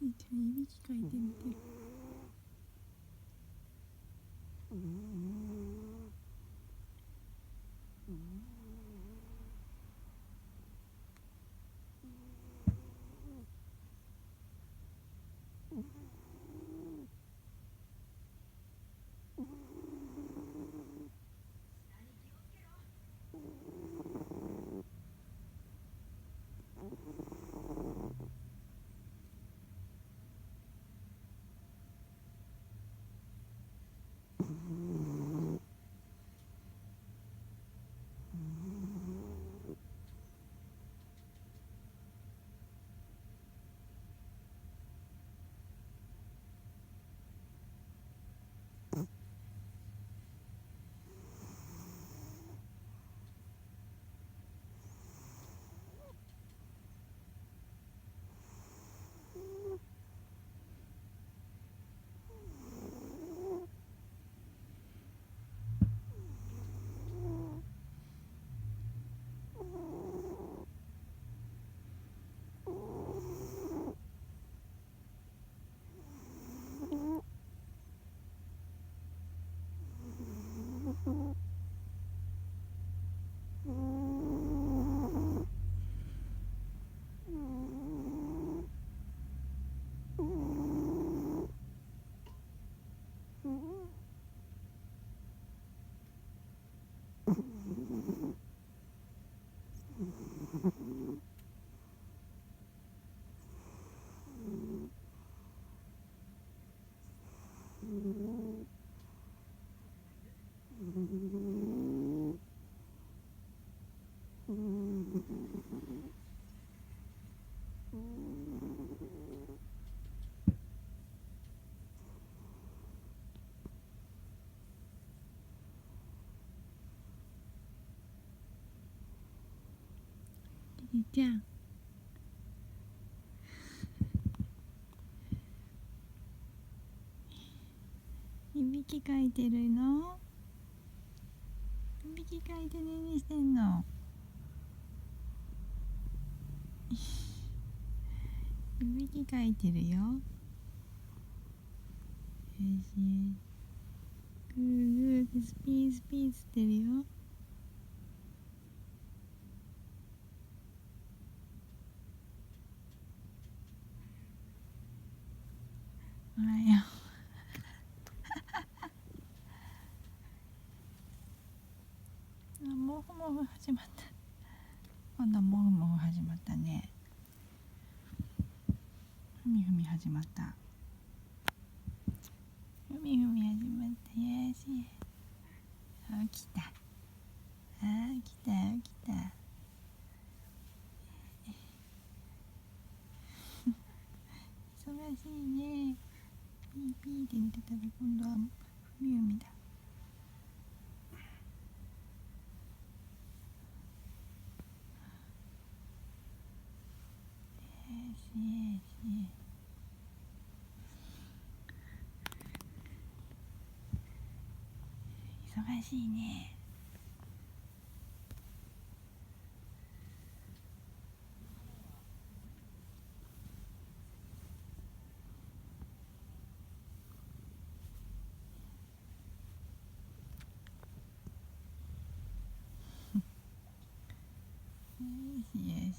しーちゃんいびきかいてみてる。しーちゃんいびきかいてるの？いびきかいて何してんの？いびきかいてるよ。よしグーグーってスピースピーつってるよ。おはよう。もふもふ始まった。今度はもふもふ始まったね。ふみふみ始まった。ふみふみ始まった。よし起きた。起きた起きた。忙しいね。ピーピーって寝てたら今度はふみふみだ。よしよし。忙しいね。よしよし。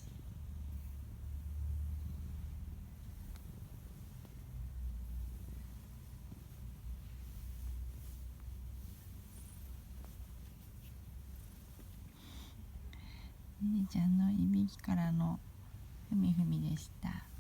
ねねちゃんのいびきからのふみふみでした。